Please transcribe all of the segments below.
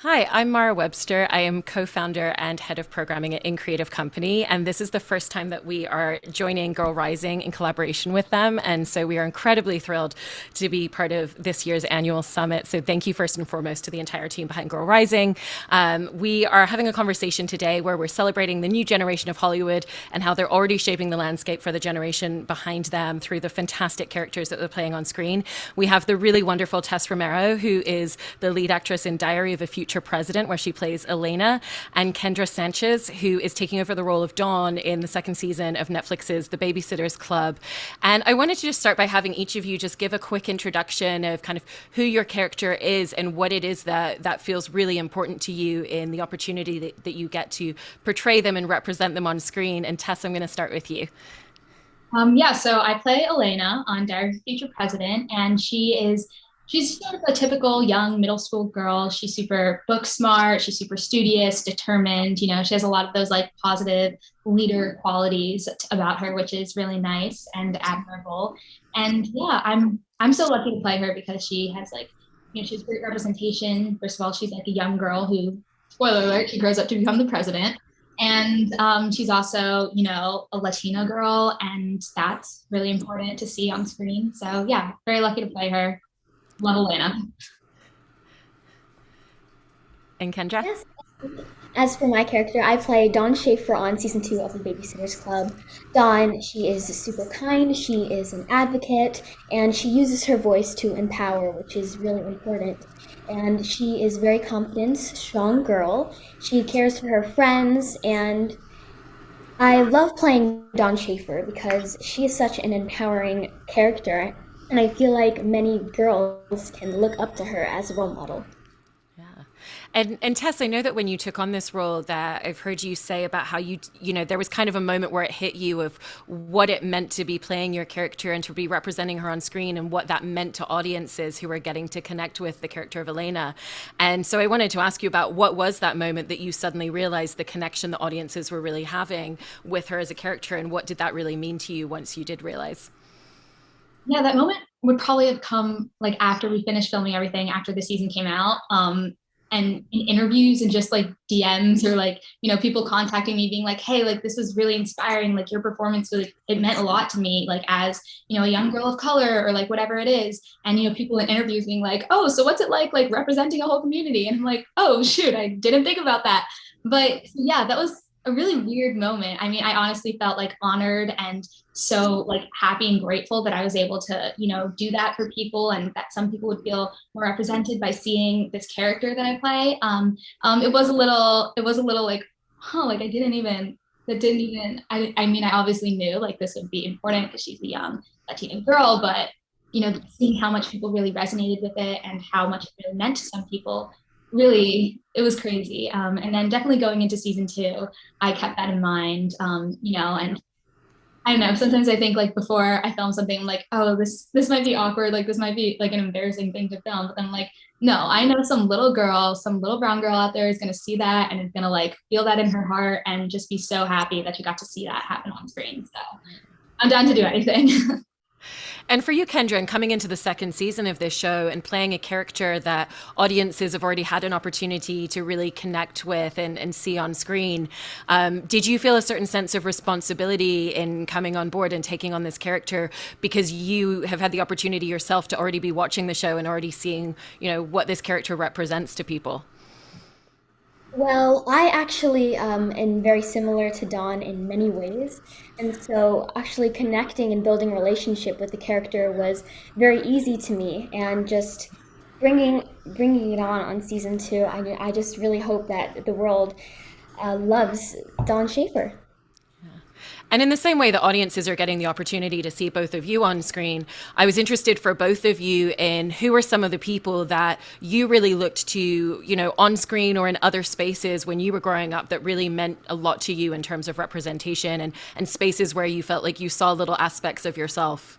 Hi, I'm Mara Webster. I am co-founder and head of programming at In Creative Company, and this is the first time that we are joining Girl Rising in collaboration with them. And so we are incredibly thrilled to be part of this year's annual summit. So thank you first and foremost to the entire team behind Girl Rising. We are having a conversation today where we're celebrating the new generation of Hollywood and how they're already shaping the landscape for the generation behind them through the fantastic characters that they're playing on screen. We have the really wonderful Tess Romero, who is the lead actress in Diary of a Future President, where she plays Elena, and Kyndra Sanchez, who is taking over the role of Dawn in the second season of Netflix's The Babysitter's Club. And I wanted to just start by having each of you just give a quick introduction of kind of who your character is and what it is that feels really important to you in the opportunity that you get to portray them and represent them on screen. And Tess, I'm going to start with you. Yeah, so I play Elena on Diary of the Future President, and she's sort of a typical young middle school girl. She's super book smart, she's super studious, determined. She has a lot of those like positive leader qualities about her, which is really nice and admirable. And yeah, I'm so lucky to play her because she has like, she has great representation. First of all, she's like a young girl who, spoiler alert, she grows up to become the president. And she's also, a Latina girl, and that's really important to see on screen. So yeah, very lucky to play her. Love Elena. And Kendra? Yes. As for my character, I play Dawn Schaefer on season 2 of The Babysitter's Club. Dawn, she is super kind, she is an advocate, and she uses her voice to empower, which is really important. And she is very confident, strong girl. She cares for her friends, and I love playing Dawn Schaefer because she is such an empowering character, and I feel like many girls can look up to her as a role model. And Tess, I know that when you took on this role, that I've heard you say about how there was kind of a moment where it hit you of what it meant to be playing your character and to be representing her on screen and what that meant to audiences who were getting to connect with the character of Elena. And so I wanted to ask you about what was that moment that you suddenly realized the connection the audiences were really having with her as a character, and what did that really mean to you once you did realize? Yeah, that moment would probably have come like after we finished filming everything, after the season came out. And in interviews and just like DMs or like, people contacting me being like, hey, like this was really inspiring. Like your performance was, it meant a lot to me, like as, a young girl of color or like whatever it is. And, people in interviews being like, oh, so what's it like representing a whole community? And I'm like, oh, shoot, I didn't think about that. But yeah, that was a really weird moment. I mean, I honestly felt like honored and so like happy and grateful that I was able to, do that for people, and that some people would feel more represented by seeing this character that I play. It was a little like, huh, like that didn't even, I mean, I obviously knew like this would be important because she's a young Latina girl, but seeing how much people really resonated with it and how much it really meant to some people, really, it was crazy. And then definitely going into season 2, I kept that in mind, and I don't know. Sometimes I think like before I film something, I'm like, oh, this might be awkward. Like this might be like an embarrassing thing to film. But then I'm like, no, I know some little girl, some little brown girl out there is gonna see that and is gonna like feel that in her heart and just be so happy that you got to see that happen on screen. So I'm down to do anything. And for you, Kendra, and coming into the second season of this show and playing a character that audiences have already had an opportunity to really connect with and see on screen, did you feel a certain sense of responsibility in coming on board and taking on this character because you have had the opportunity yourself to already be watching the show and already seeing, what this character represents to people? Well, I actually am very similar to Dawn in many ways, and so actually connecting and building relationship with the character was very easy to me, and just bringing it on season 2, I just really hope that the world loves Dawn Schaefer. And in the same way that audiences are getting the opportunity to see both of you on screen, I was interested for both of you in who are some of the people that you really looked to, on screen or in other spaces when you were growing up that really meant a lot to you in terms of representation and spaces where you felt like you saw little aspects of yourself.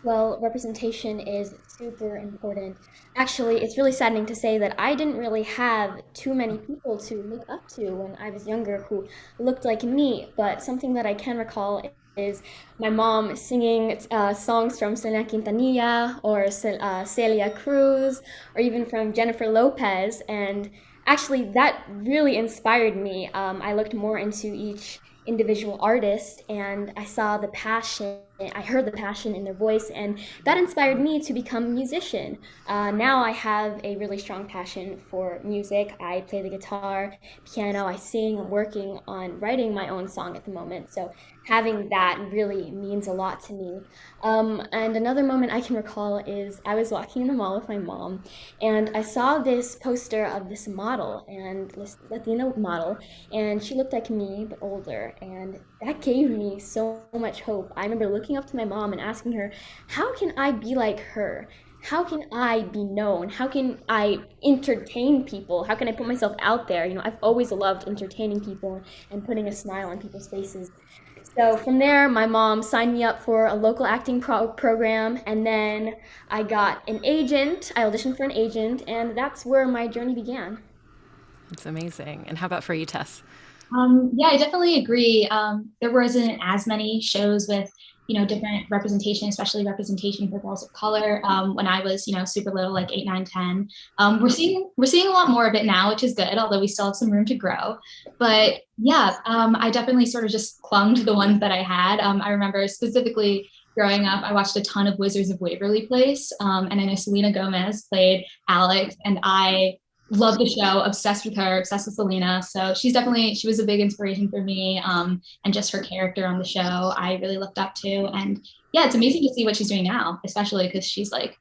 Well, representation is super important. Actually, it's really saddening to say that I didn't really have too many people to look up to when I was younger who looked like me, but something that I can recall is my mom singing songs from Selena Quintanilla or Celia Cruz or even from Jennifer Lopez. And actually, that really inspired me. I looked more into each individual artist and I saw the passion. I heard the passion in their voice, and that inspired me to become a musician. Now I have a really strong passion for music. I play the guitar, piano, I sing. I'm working on writing my own song at the moment. So having that really means a lot to me. And another moment I can recall is I was walking in the mall with my mom, and I saw this poster of this model, and this Latina model, and she looked like me but older, and that gave me so much hope. I remember looking up to my mom and asking her, "How can I be like her? How can I be known? How can I entertain people? How can I put myself out there?" I've always loved entertaining people and putting a smile on people's faces. So from there, my mom signed me up for a local acting program, and then I got an agent. I auditioned for an agent, and that's where my journey began. It's amazing. And how about for you, Tess? Yeah, I definitely agree. There wasn't as many shows with, different representation, especially representation for girls of color. When I was, super little, like 8, 9, 10. We're seeing a lot more of it now, which is good, although we still have some room to grow. But yeah, I definitely sort of just clung to the ones that I had. I remember specifically growing up, I watched a ton of Wizards of Waverly Place, and I know Selena Gomez played Alex, and I love the show, obsessed with her, obsessed with Selena. So she was a big inspiration for me. And just her character on the show, I really looked up to. And yeah, it's amazing to see what she's doing now, especially because she's like,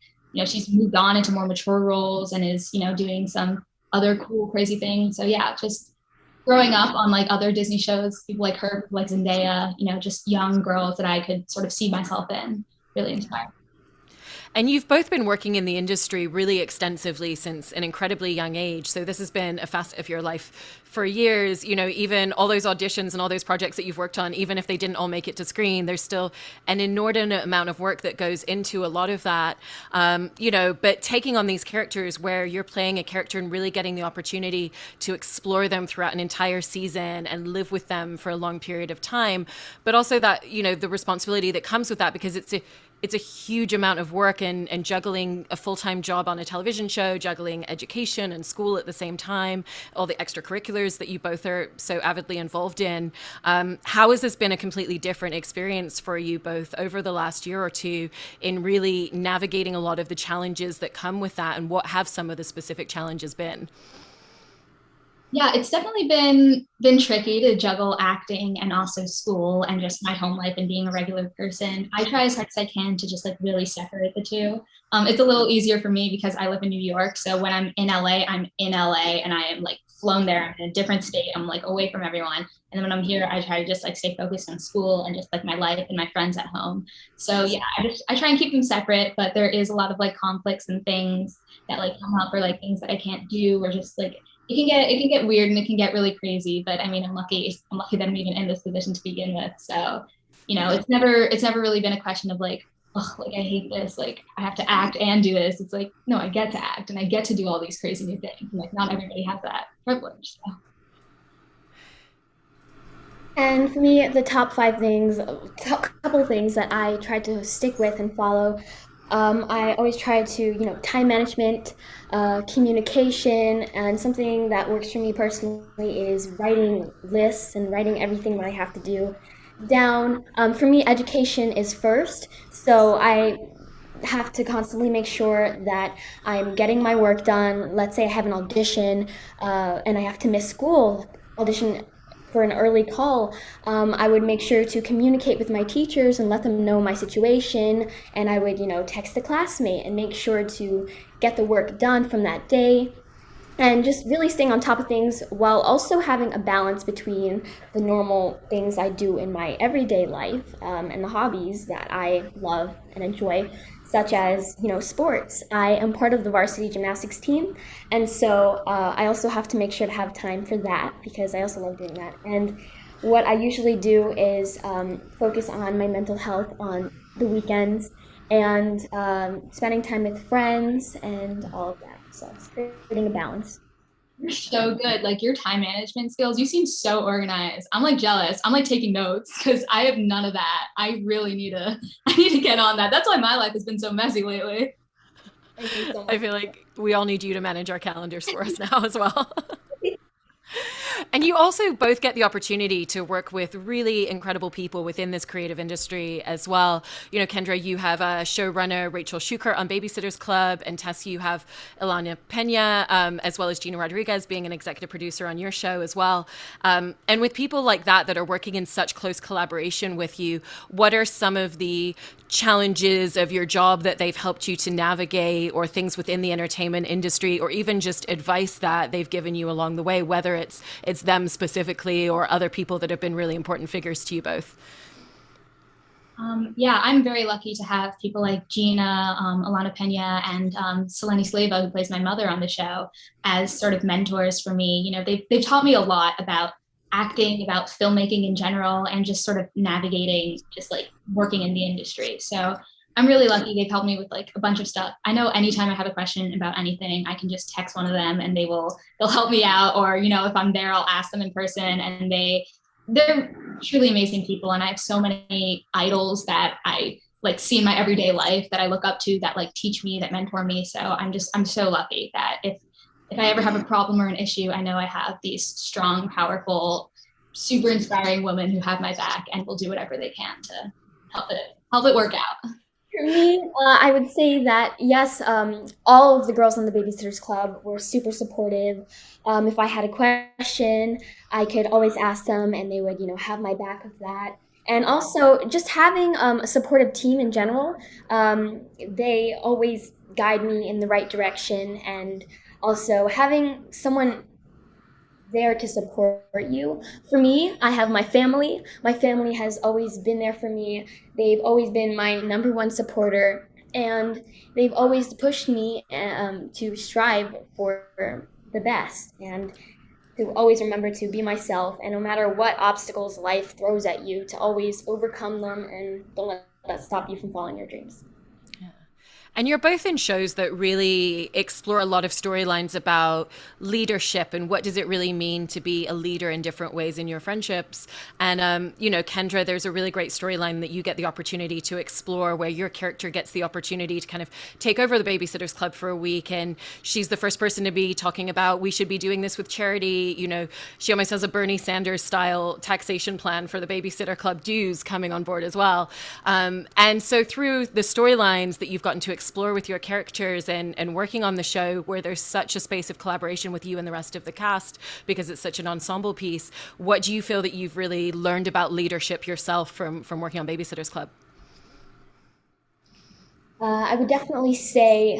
she's moved on into more mature roles and is, doing some other cool, crazy things. So yeah, just growing up on like other Disney shows, people like her, people like Zendaya, just young girls that I could sort of see myself in, really inspired. And you've both been working in the industry really extensively since an incredibly young age. So this has been a facet of your life for years. Even all those auditions and all those projects that you've worked on, even if they didn't all make it to screen, there's still an inordinate amount of work that goes into a lot of that. But taking on these characters where you're playing a character and really getting the opportunity to explore them throughout an entire season and live with them for a long period of time, but also that, the responsibility that comes with that, because it's a huge amount of work and juggling a full-time job on a television show, juggling education and school at the same time, all the extracurriculars that you both are so avidly involved in. How has this been a completely different experience for you both over the last year or two in really navigating a lot of the challenges that come with that, and what have some of the specific challenges been? Yeah, it's definitely been tricky to juggle acting and also school and just my home life and being a regular person. I try as hard as I can to just like really separate the two. It's a little easier for me because I live in New York. So when I'm in LA, I'm in LA and I am like flown there. I'm in a different state. I'm like away from everyone. And then when I'm here, I try to just like stay focused on school and just like my life and my friends at home. So yeah, I try and keep them separate, but there is a lot of like conflicts and things that like come up, or like things that I can't do, or just like it can get weird and it can get really crazy. But I mean, I'm lucky that I'm even in this position to begin with. So, it's never really been a question of like, oh, like I hate this, like I have to act and do this. It's like, no, I get to act and I get to do all these crazy new things. And like not everybody has that privilege. So. And for me, the top 5 things, top couple things that I tried to stick with and follow. I always try to, time management, communication, and something that works for me personally is writing lists and writing everything that I have to do down. For me, education is first, so I have to constantly make sure that I'm getting my work done. Let's say I have an audition and I have to miss school audition for an early call. I would make sure to communicate with my teachers and let them know my situation. And I would, text a classmate and make sure to get the work done from that day. And just really staying on top of things while also having a balance between the normal things I do in my everyday life and the hobbies that I love and enjoy, such as sports. I am part of the varsity gymnastics team, and so I also have to make sure to have time for that because I also love doing that. And what I usually do is focus on my mental health on the weekends and spending time with friends and all of that. So it's creating a balance. You're so good. Like your time management skills, you seem so organized. I'm like jealous. I'm like taking notes because I have none of that. I really need to, I need to get on that. That's why my life has been so messy lately. Thank you so I much. feel like we all need you to manage our calendars for us now as well. And you also both get the opportunity to work with really incredible people within this creative industry as well. You know, Kyndra, you have a showrunner, Rachel Schuker on Babysitters Club, and Tess, you have Ilana Pena, as well as Gina Rodriguez being an executive producer on your show as well. And with people like that are working in such close collaboration with you, what are some of the challenges of your job that they've helped you to navigate, or things within the entertainment industry, or even just advice that they've given you along the way, whether it's them specifically or other people that have been really important figures to you both? Yeah, I'm very lucky to have people like Gina, Alana Pena, and Selene Slava, who plays my mother on the show, as sort of mentors for me. You know, they've taught me a lot about acting, about filmmaking in general, and just sort of navigating, just like working in the industry. So I'm really lucky. They've helped me with like a bunch of stuff. I know anytime I have a question about anything, I can just text one of them and they'll help me out. Or, you know, if I'm there, I'll ask them in person, and they're truly amazing people. And I have so many idols that I like see in my everyday life that I look up to, that like teach me, that mentor me. So I'm so lucky that if I ever have a problem or an issue, I know I have these strong, powerful, super inspiring women who have my back and will do whatever they can to help it work out. For me, I would say that yes, all of the girls on the Babysitters Club were super supportive. If I had a question, I could always ask them, and they would, have my back with that. And also, just having a supportive team in general, they always guide me in the right direction, and also having someone there to support you. For me, I have my family. My family has always been there for me. They've always been my number one supporter, and they've always pushed me to strive for the best and to always remember to be myself. And no matter what obstacles life throws at you, to always overcome them and don't let that stop you from following your dreams. And you're both in shows that really explore a lot of storylines about leadership and what does it really mean to be a leader in different ways in your friendships. And, Kyndra, there's a really great storyline that you get the opportunity to explore where your character gets the opportunity to kind of take over the Babysitters Club for a week. And she's the first person to be talking about, we should be doing this with charity. You know, she almost has a Bernie Sanders style taxation plan for the Babysitter Club dues coming on board as well. And so through the storylines that you've gotten to explore with your characters and working on the show, where there's such a space of collaboration with you and the rest of the cast because it's such an ensemble piece, what do you feel that you've really learned about leadership yourself from working on Babysitters Club? I would definitely say,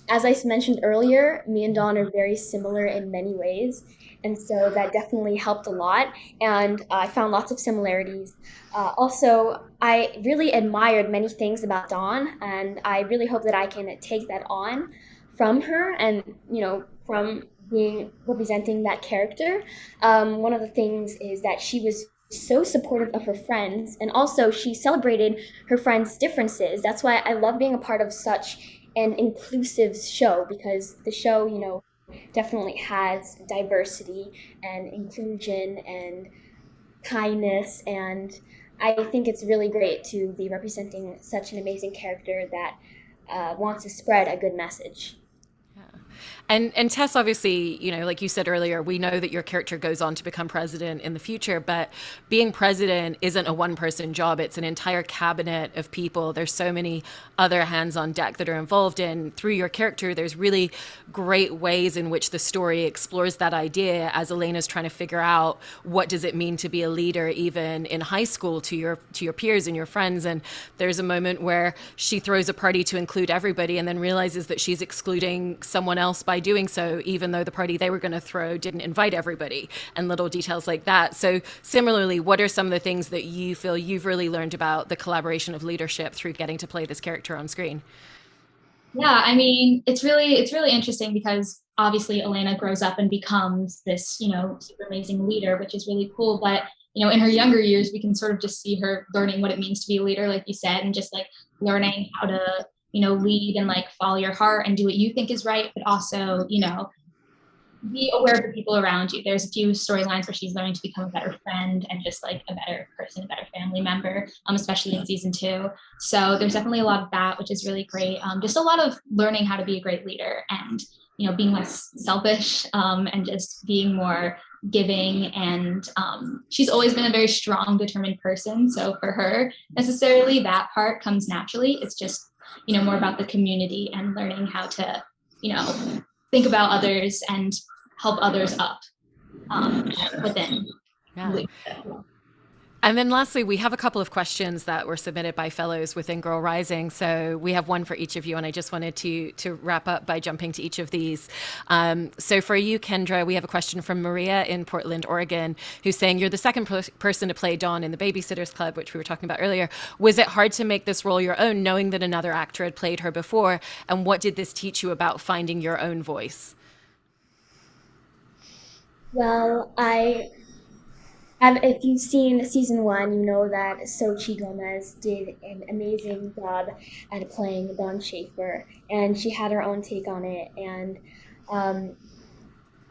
as I mentioned earlier, me and Dawn are very similar in many ways. And so that definitely helped a lot. And I found lots of similarities. Also, I really admired many things about Dawn. And I really hope that I can take that on from her and, from representing that character. One of the things is that she was so supportive of her friends, and also she celebrated her friends' differences. That's why I love being a part of such an inclusive show, because the show, definitely has diversity and inclusion and kindness, and I think it's really great to be representing such an amazing character that wants to spread a good message. And Tess, obviously, like you said earlier, we know that your character goes on to become president in the future, but being president isn't a one-person job. It's an entire cabinet of people. There's so many other hands on deck that are involved in. Through your character, there's really great ways in which the story explores that idea as Elena's trying to figure out what does it mean to be a leader, even in high school, to your peers and your friends. And there's a moment where she throws a party to include everybody and then realizes that she's excluding someone else by doing so, even though the party they were going to throw didn't invite everybody, and little details like that. So similarly, what are some of the things that you feel you've really learned about the collaboration of leadership through getting to play this character on screen? Yeah, I mean, it's really interesting because obviously Elena grows up and becomes this, super amazing leader, which is really cool. But, in her younger years, we can sort of just see her learning what it means to be a leader, like you said, and just like learning how to lead and like follow your heart and do what you think is right, but also, be aware of the people around you. There's a few storylines where she's learning to become a better friend and just like a better person, a better family member, especially in season 2. So there's definitely a lot of that, which is really great. Just a lot of learning how to be a great leader and, being less selfish, and just being more giving. And she's always been a very strong, determined person. So for her, necessarily that part comes naturally. It's just, more about the community and learning how to, think about others and help others up within. Yeah. And then lastly, we have a couple of questions that were submitted by fellows within Girl Rising. So we have one for each of you, and I just wanted to wrap up by jumping to each of these. So for you, Kyndra, we have a question from Maria in Portland, Oregon, who's saying, you're the second person to play Dawn in the Babysitters Club, which we were talking about earlier. Was it hard to make this role your own, knowing that another actor had played her before? And what did this teach you about finding your own voice? Well, if you've seen season 1, you know that Xochitl Gomez did an amazing job at playing Dawn Schaefer, and she had her own take on it. And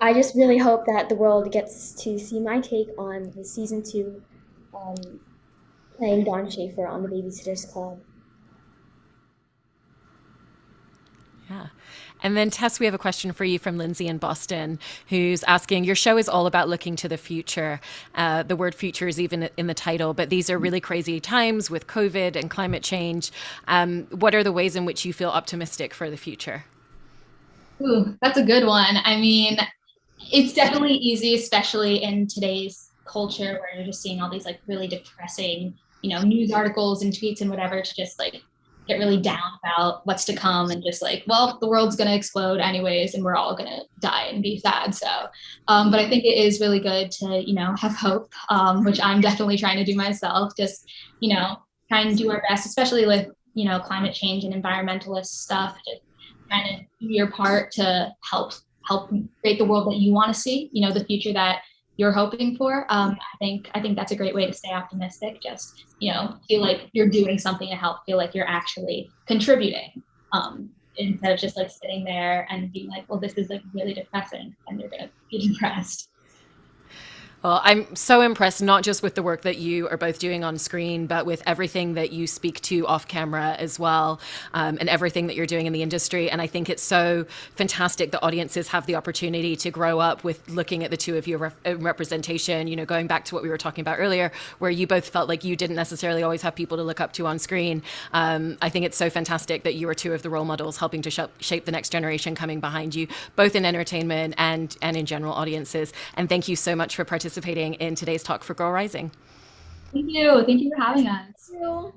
I just really hope that the world gets to see my take on the season 2, playing Dawn Schaefer on the Babysitters Club. Yeah. And then, Tess, we have a question for you from Lindsay in Boston, who's asking, your show is all about looking to the future. The word future is even in the title, but these are really crazy times with COVID and climate change. What are the ways in which you feel optimistic for the future? Ooh, that's a good one. I mean, it's definitely easy, especially in today's culture where you're just seeing all these like really depressing, news articles and tweets and whatever, to just like get really down about what's to come and just like, well, the world's going to explode anyways, and we're all going to die and be sad. So, but I think it is really good to, have hope, which I'm definitely trying to do myself. Just, try and do our best, especially with, climate change and environmentalist stuff, just trying to do your part to help create the world that you want to see, the future that you're hoping for. I think that's a great way to stay optimistic. Just, feel like you're doing something to help, feel like you're actually contributing, instead of just like sitting there and being like, well, this is like really depressing, and you're going to be depressed. Well, I'm so impressed, not just with the work that you are both doing on screen, but with everything that you speak to off camera as well, and everything that you're doing in the industry. And I think it's so fantastic that audiences have the opportunity to grow up with looking at the two of you representation, going back to what we were talking about earlier, where you both felt like you didn't necessarily always have people to look up to on screen. I think it's so fantastic that you are two of the role models helping to shape the next generation coming behind you, both in entertainment and in general audiences. And thank you so much for participating in today's talk for Girl Rising. Thank you. Thank you for having us. Thank you.